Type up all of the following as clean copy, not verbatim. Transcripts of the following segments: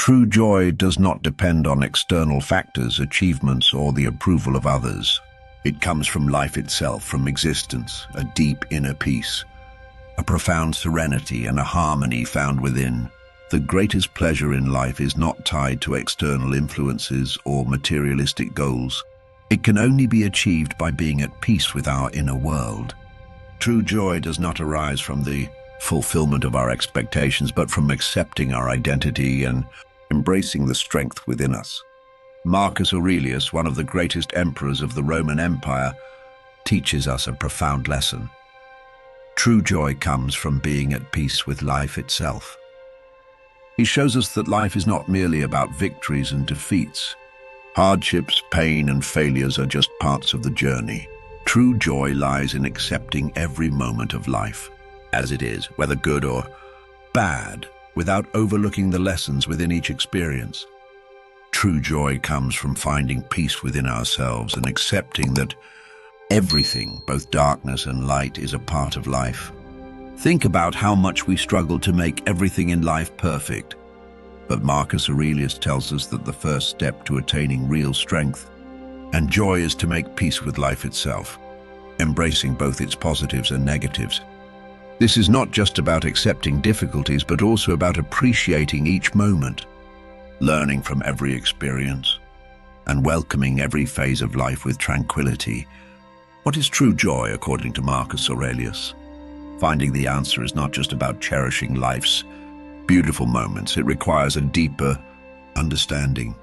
True joy does not depend on external factors, achievements, or the approval of others. It comes from life itself, from existence, a deep inner peace, a profound serenity and a harmony found within. The greatest pleasure in life is not tied to external influences or materialistic goals. It can only be achieved by being at peace with our inner world. True joy does not arise from the fulfillment of our expectations, but from accepting our identity and embracing the strength within us. Marcus Aurelius, one of the greatest emperors of the Roman Empire, teaches us a profound lesson. True joy comes from being at peace with life itself. He shows us that life is not merely about victories and defeats. Hardships, pain, and failures are just parts of the journey. True joy lies in accepting every moment of life as it is, whether good or bad, without overlooking the lessons within each experience. True joy comes from finding peace within ourselves and accepting that everything, both darkness and light, is a part of life. Think about how much we struggle to make everything in life perfect. But Marcus Aurelius tells us that the first step to attaining real strength and joy is to make peace with life itself, embracing both its positives and negatives. This is not just about accepting difficulties, but also about appreciating each moment, learning from every experience, and welcoming every phase of life with tranquility. What is true joy, according to Marcus Aurelius? Finding the answer is not just about cherishing life's beautiful moments. It requires a deeper understanding.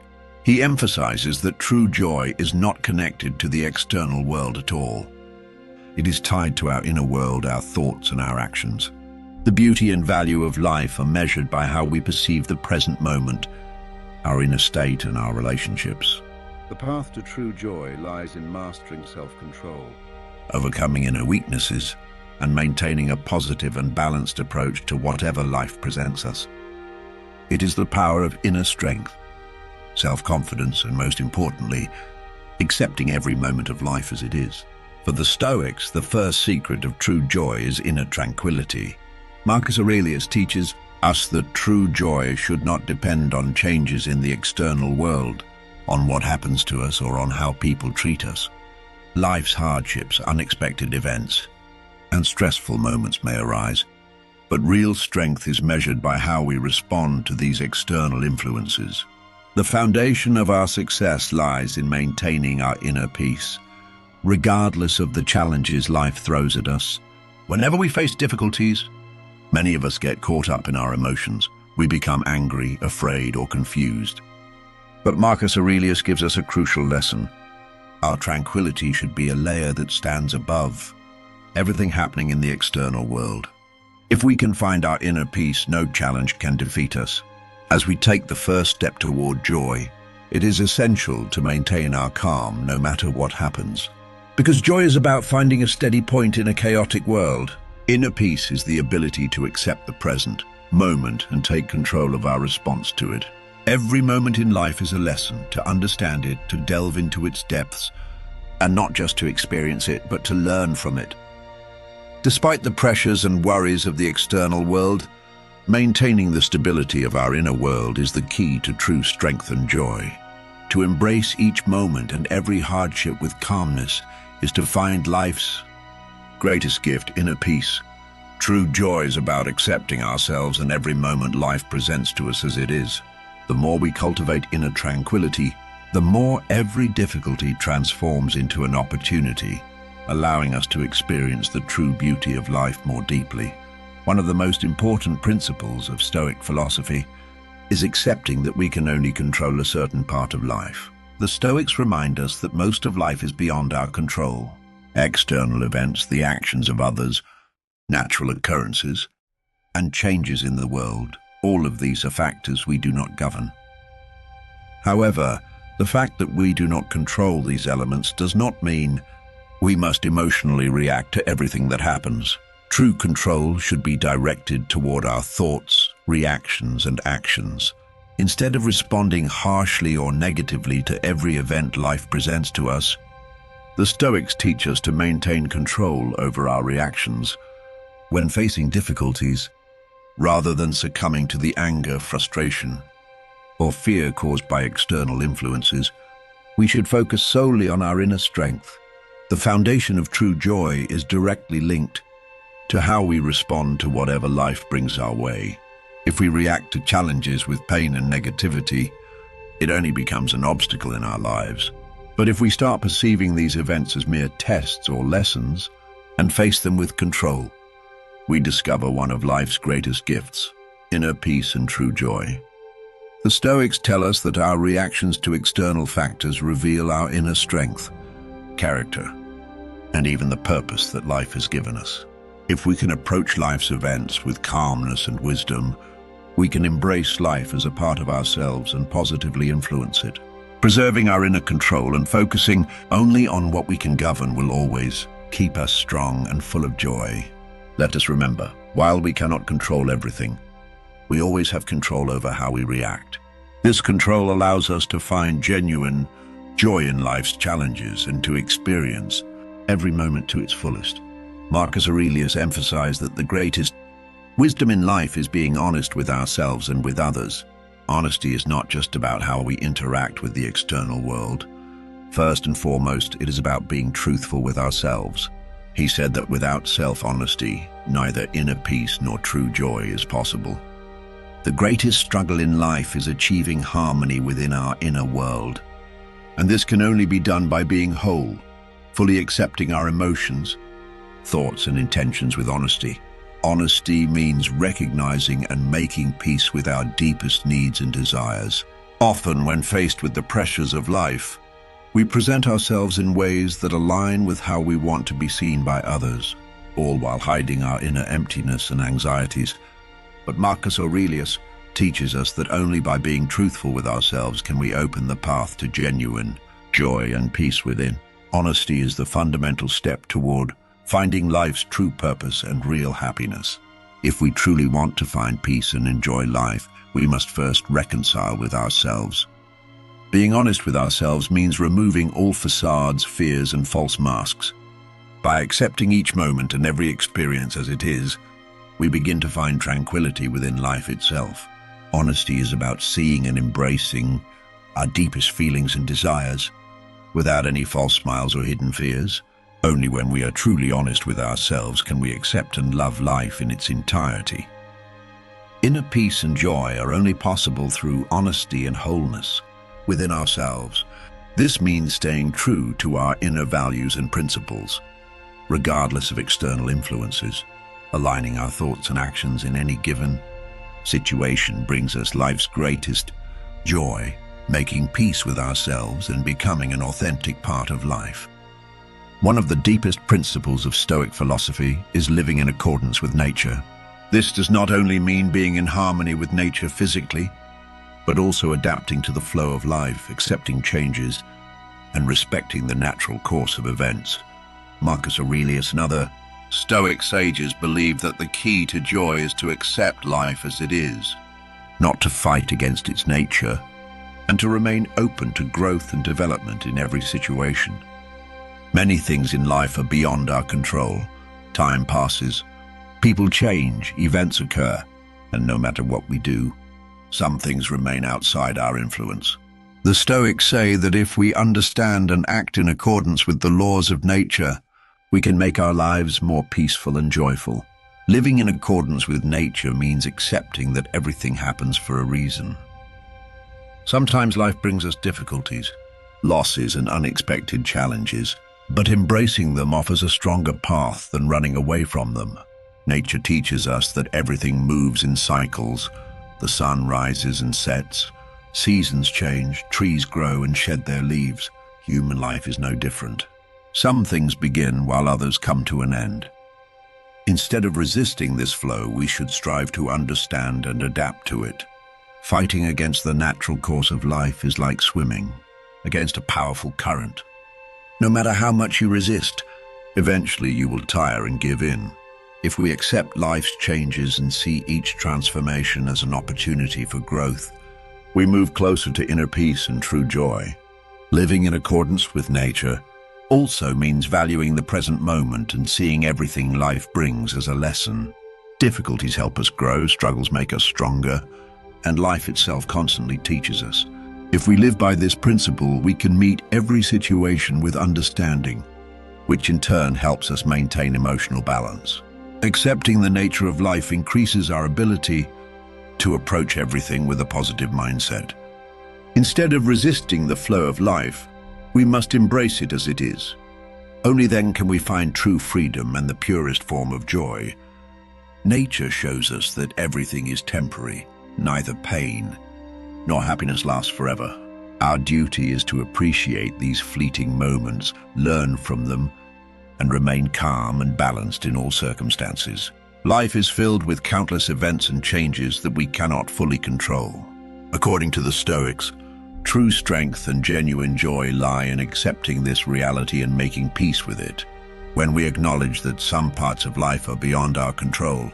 He emphasizes that true joy is not connected to the external world at all. It is tied to our inner world, our thoughts and our actions. The beauty and value of life are measured by how we perceive the present moment, our inner state and our relationships. The path to true joy lies in mastering self-control, overcoming inner weaknesses, and maintaining a positive and balanced approach to whatever life presents us. It is the power of inner strength, self-confidence, and most importantly, accepting every moment of life as it is. For the Stoics, the first secret of true joy is inner tranquility. Marcus Aurelius teaches us that true joy should not depend on changes in the external world, on what happens to us or on how people treat us. Life's hardships, unexpected events, and stressful moments may arise, but real strength is measured by how we respond to these external influences. The foundation of our success lies in maintaining our inner peace, regardless of the challenges life throws at us. Whenever we face difficulties, many of us get caught up in our emotions. We become angry, afraid, or confused. But Marcus Aurelius gives us a crucial lesson. Our tranquility should be a layer that stands above everything happening in the external world. If we can find our inner peace, no challenge can defeat us. As we take the first step toward joy, it is essential to maintain our calm no matter what happens. Because joy is about finding a steady point in a chaotic world. Inner peace is the ability to accept the present moment and take control of our response to it. Every moment in life is a lesson. To understand it, to delve into its depths, and not just to experience it, but to learn from it. Despite the pressures and worries of the external world, maintaining the stability of our inner world is the key to true strength and joy. To embrace each moment and every hardship with calmness is to find life's greatest gift, inner peace. True joy is about accepting ourselves and every moment life presents to us as it is. The more we cultivate inner tranquility, the more every difficulty transforms into an opportunity, allowing us to experience the true beauty of life more deeply. One of the most important principles of Stoic philosophy is accepting that we can only control a certain part of life. The Stoics remind us that most of life is beyond our control. External events, the actions of others, natural occurrences, and changes in the world, all of these are factors we do not govern. However, the fact that we do not control these elements does not mean we must emotionally react to everything that happens. True control should be directed toward our thoughts, reactions, and actions. Instead of responding harshly or negatively to every event life presents to us, the Stoics teach us to maintain control over our reactions when facing difficulties, rather than succumbing to the anger, frustration, or fear caused by external influences, we should focus solely on our inner strength. The foundation of true joy is directly linked to how we respond to whatever life brings our way. If we react to challenges with pain and negativity, it only becomes an obstacle in our lives. But if we start perceiving these events as mere tests or lessons and face them with control, we discover one of life's greatest gifts, inner peace and true joy. The Stoics tell us that our reactions to external factors reveal our inner strength, character, and even the purpose that life has given us. If we can approach life's events with calmness and wisdom, we can embrace life as a part of ourselves and positively influence it. Preserving our inner control and focusing only on what we can govern will always keep us strong and full of joy. Let us remember, while we cannot control everything, we always have control over how we react. This control allows us to find genuine joy in life's challenges and to experience every moment to its fullest. Marcus Aurelius emphasized that the greatest wisdom in life is being honest with ourselves and with others. Honesty is not just about how we interact with the external world. First and foremost, it is about being truthful with ourselves. He said that without self-honesty, neither inner peace nor true joy is possible. The greatest struggle in life is achieving harmony within our inner world. And this can only be done by being whole, fully accepting our emotions, thoughts and intentions with honesty. Honesty means recognizing and making peace with our deepest needs and desires. Often, when faced with the pressures of life, we present ourselves in ways that align with how we want to be seen by others, all while hiding our inner emptiness and anxieties. But Marcus Aurelius teaches us that only by being truthful with ourselves can we open the path to genuine joy and peace within. Honesty is the fundamental step toward finding life's true purpose and real happiness. If we truly want to find peace and enjoy life, we must first reconcile with ourselves. Being honest with ourselves means removing all facades, fears, and false masks. By accepting each moment and every experience as it is, we begin to find tranquility within life itself. Honesty is about seeing and embracing our deepest feelings and desires, without any false smiles or hidden fears. Only when we are truly honest with ourselves can we accept and love life in its entirety. Inner peace and joy are only possible through honesty and wholeness within ourselves. This means staying true to our inner values and principles, regardless of external influences. Aligning our thoughts and actions in any given situation brings us life's greatest joy, making peace with ourselves and becoming an authentic part of life. One of the deepest principles of Stoic philosophy is living in accordance with nature. This does not only mean being in harmony with nature physically, but also adapting to the flow of life, accepting changes, and respecting the natural course of events. Marcus Aurelius and other Stoic sages believe that the key to joy is to accept life as it is, not to fight against its nature, and to remain open to growth and development in every situation. Many things in life are beyond our control. Time passes, people change, events occur, and no matter what we do, some things remain outside our influence. The Stoics say that if we understand and act in accordance with the laws of nature, we can make our lives more peaceful and joyful. Living in accordance with nature means accepting that everything happens for a reason. Sometimes life brings us difficulties, losses, and unexpected challenges, but embracing them offers a stronger path than running away from them. Nature teaches us that everything moves in cycles. The sun rises and sets, seasons change, trees grow and shed their leaves. Human life is no different. Some things begin while others come to an end. Instead of resisting this flow, we should strive to understand and adapt to it. Fighting against the natural course of life is like swimming against a powerful current. No matter how much you resist, eventually you will tire and give in. If we accept life's changes and see each transformation as an opportunity for growth, we move closer to inner peace and true joy. Living in accordance with nature also means valuing the present moment and seeing everything life brings as a lesson. Difficulties help us grow, struggles make us stronger, and life itself constantly teaches us. If we live by this principle, we can meet every situation with understanding, which in turn helps us maintain emotional balance. Accepting the nature of life increases our ability to approach everything with a positive mindset. Instead of resisting the flow of life, we must embrace it as it is. Only then can we find true freedom and the purest form of joy. Nature shows us that everything is temporary. Neither pain nor happiness lasts forever. Our duty is to appreciate these fleeting moments, learn from them, and remain calm and balanced in all circumstances. Life is filled with countless events and changes that we cannot fully control. According to the Stoics, true strength and genuine joy lie in accepting this reality and making peace with it. When we acknowledge that some parts of life are beyond our control,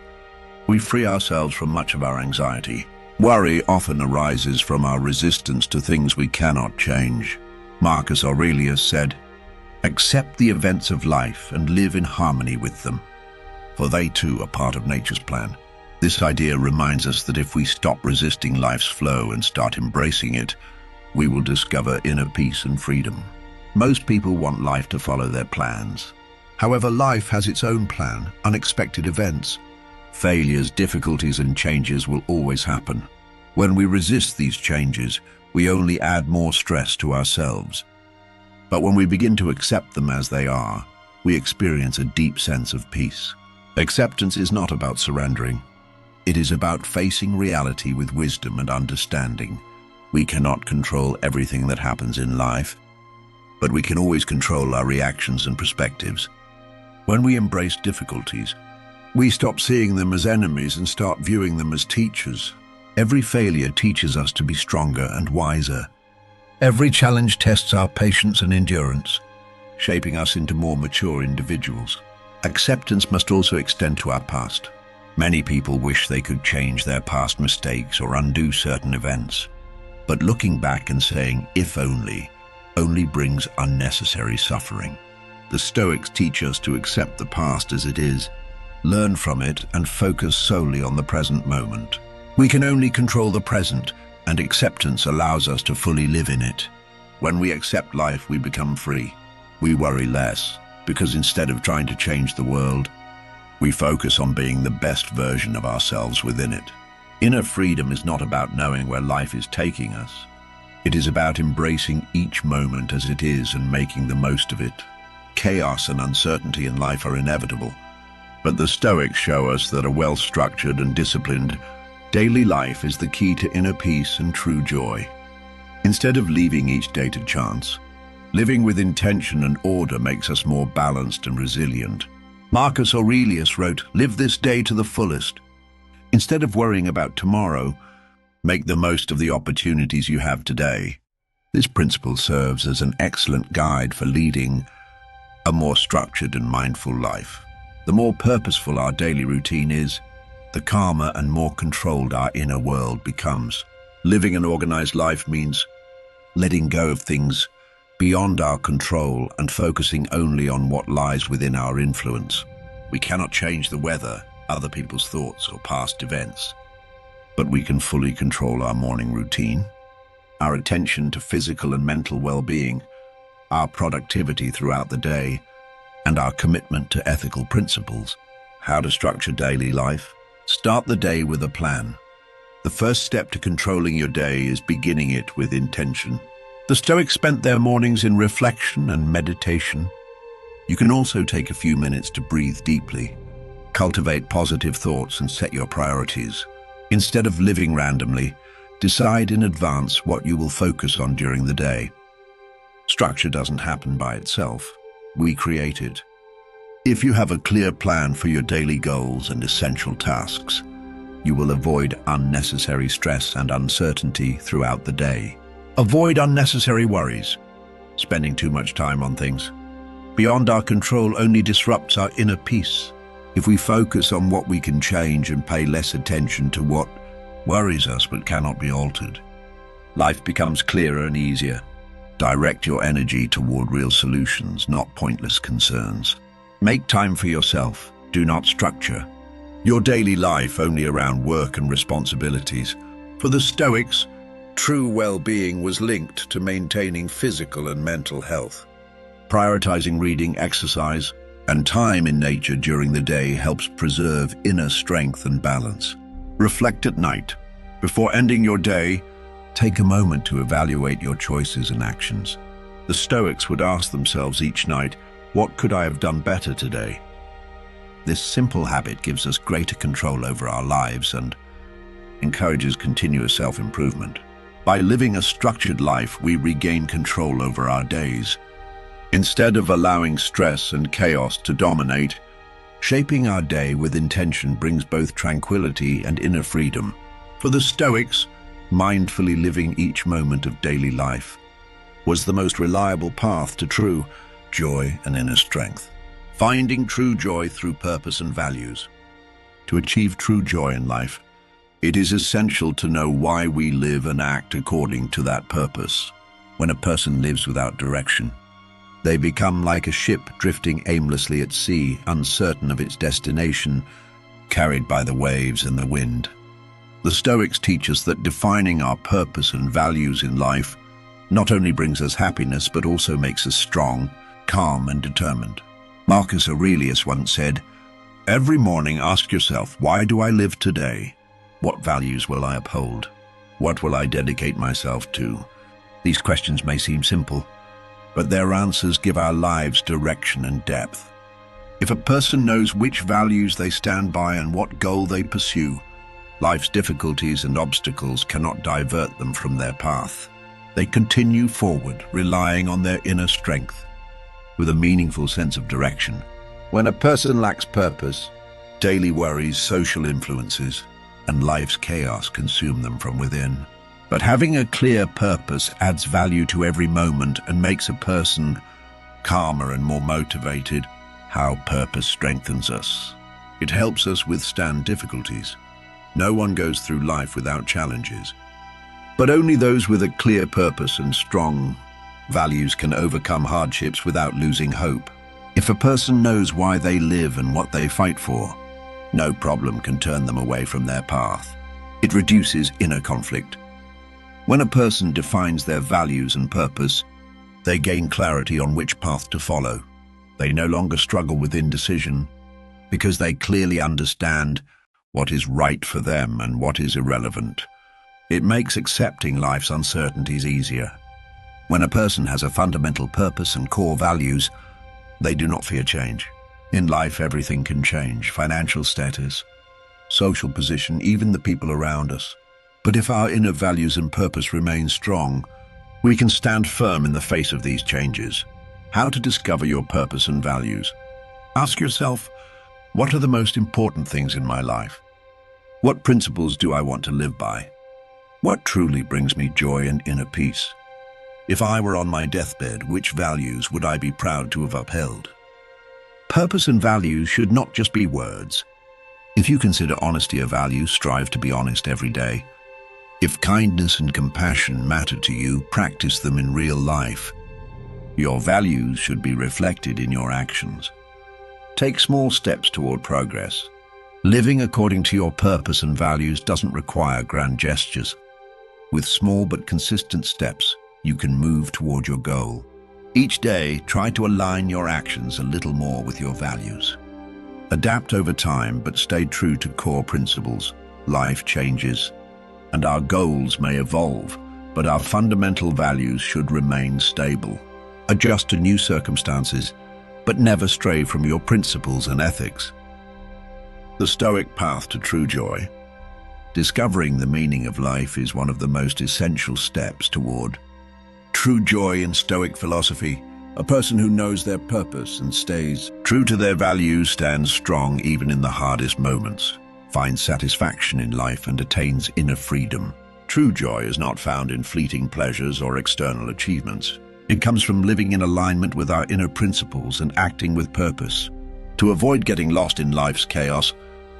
we free ourselves from much of our anxiety. Worry often arises from our resistance to things we cannot change. Marcus Aurelius said, "Accept the events of life and live in harmony with them, for they too are part of nature's plan." This idea reminds us that if we stop resisting life's flow and start embracing it, we will discover inner peace and freedom. Most people want life to follow their plans. However, life has its own plan. Unexpected events, failures, difficulties, and changes will always happen. When we resist these changes, we only add more stress to ourselves. But when we begin to accept them as they are, we experience a deep sense of peace. Acceptance is not about surrendering. It is about facing reality with wisdom and understanding. We cannot control everything that happens in life, but we can always control our reactions and perspectives. When we embrace difficulties, we stop seeing them as enemies and start viewing them as teachers. Every failure teaches us to be stronger and wiser. Every challenge tests our patience and endurance, shaping us into more mature individuals. Acceptance must also extend to our past. Many people wish they could change their past mistakes or undo certain events. But looking back and saying, "if only brings unnecessary suffering. The Stoics teach us to accept the past as it is, learn from it, and focus solely on the present moment. We can only control the present, and acceptance allows us to fully live in it. When we accept life, we become free. We worry less, because instead of trying to change the world, we focus on being the best version of ourselves within it. Inner freedom is not about knowing where life is taking us. It is about embracing each moment as it is and making the most of it. Chaos and uncertainty in life are inevitable, but the Stoics show us that a well-structured and disciplined daily life is the key to inner peace and true joy. Instead of leaving each day to chance, living with intention and order makes us more balanced and resilient. Marcus Aurelius wrote, "Live this day to the fullest." Instead of worrying about tomorrow, make the most of the opportunities you have today. This principle serves as an excellent guide for leading a more structured and mindful life. The more purposeful our daily routine is, the calmer and more controlled our inner world becomes. Living an organized life means letting go of things beyond our control and focusing only on what lies within our influence. We cannot change the weather, other people's thoughts, or past events, but we can fully control our morning routine, our attention to physical and mental well-being, our productivity throughout the day, and our commitment to ethical principles. How to structure daily life? Start the day with a plan. The first step to controlling your day is beginning it with intention. The Stoics spent their mornings in reflection and meditation. You can also take a few minutes to breathe deeply, cultivate positive thoughts, and set your priorities. Instead of living randomly, decide in advance what you will focus on during the day. Structure doesn't happen by itself. We create it. If you have a clear plan for your daily goals and essential tasks, you will avoid unnecessary stress and uncertainty throughout the day. Avoid unnecessary worries. Spending too much time on things beyond our control only disrupts our inner peace. If we focus on what we can change and pay less attention to what worries us but cannot be altered, life becomes clearer and easier. Direct your energy toward real solutions, not pointless concerns. Make time for yourself. Do not structure your daily life only around work and responsibilities. For the Stoics, true well-being was linked to maintaining physical and mental health. Prioritizing reading, exercise, and time in nature during the day helps preserve inner strength and balance. Reflect at night. Before ending your day, take a moment to evaluate your choices and actions. The Stoics would ask themselves each night, what could I have done better today? This simple habit gives us greater control over our lives and encourages continuous self-improvement. By living a structured life, we regain control over our days. Instead of allowing stress and chaos to dominate, shaping our day with intention brings both tranquility and inner freedom. For the Stoics, mindfully living each moment of daily life was the most reliable path to true joy and inner strength. Finding true joy through purpose and values. To achieve true joy in life, it is essential to know why we live and act according to that purpose. When a person lives without direction, they become like a ship drifting aimlessly at sea, uncertain of its destination, carried by the waves and the wind. The Stoics teach us that defining our purpose and values in life not only brings us happiness, but also makes us strong, calm, and determined. Marcus Aurelius once said, "Every morning ask yourself, why do I live today? What values will I uphold? What will I dedicate myself to?" These questions may seem simple, but their answers give our lives direction and depth. If a person knows which values they stand by and what goal they pursue, life's difficulties and obstacles cannot divert them from their path. They continue forward, relying on their inner strength, with a meaningful sense of direction. When a person lacks purpose, daily worries, social influences, and life's chaos consume them from within. But having a clear purpose adds value to every moment and makes a person calmer and more motivated. How purpose strengthens us. It helps us withstand difficulties. No one goes through life without challenges, but only those with a clear purpose and strong values can overcome hardships without losing hope. If a person knows why they live and what they fight for, no problem can turn them away from their path. It reduces inner conflict. When a person defines their values and purpose, they gain clarity on which path to follow. They no longer struggle with indecision because they clearly understand what is right for them and what is irrelevant. It makes accepting life's uncertainties easier. When a person has a fundamental purpose and core values, they do not fear change. In life, everything can change: financial status, social position, even the people around us. But if our inner values and purpose remain strong, we can stand firm in the face of these changes. How to discover your purpose and values? Ask yourself, what are the most important things in my life? What principles do I want to live by? What truly brings me joy and inner peace? If I were on my deathbed, which values would I be proud to have upheld? Purpose and values should not just be words. If you consider honesty a value, strive to be honest every day. If kindness and compassion matter to you, practice them in real life. Your values should be reflected in your actions. Take small steps toward progress. Living according to your purpose and values doesn't require grand gestures. With small but consistent steps, you can move toward your goal. Each day, try to align your actions a little more with your values. Adapt over time, but stay true to core principles. Life changes, and our goals may evolve, but our fundamental values should remain stable. Adjust to new circumstances, but never stray from your principles and ethics. The Stoic path to true joy. Discovering the meaning of life is one of the most essential steps toward true joy in Stoic philosophy. A person who knows their purpose and stays true to their values stands strong even in the hardest moments, finds satisfaction in life and attains inner freedom. True joy is not found in fleeting pleasures or external achievements. It comes from living in alignment with our inner principles and acting with purpose. To avoid getting lost in life's chaos,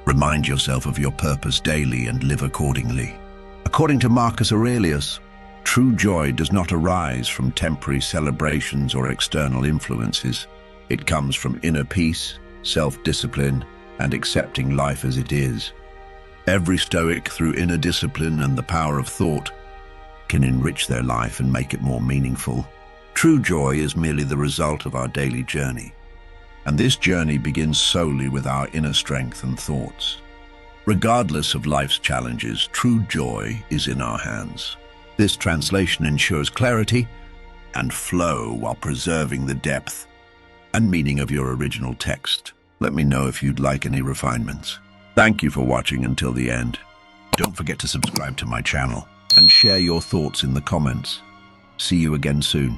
remind yourself of your purpose daily and live accordingly. According to Marcus Aurelius, true joy does not arise from temporary celebrations or external influences. It comes from inner peace, self-discipline, and accepting life as it is. Every Stoic, through inner discipline and the power of thought, can enrich their life and make it more meaningful. True joy is merely the result of our daily journey, and this journey begins solely with our inner strength and thoughts. Regardless of life's challenges, true joy is in our hands. This translation ensures clarity and flow while preserving the depth and meaning of your original text. Let me know if you'd like any refinements. Thank you for watching until the end. Don't forget to subscribe to my channel and share your thoughts in the comments. See you again soon.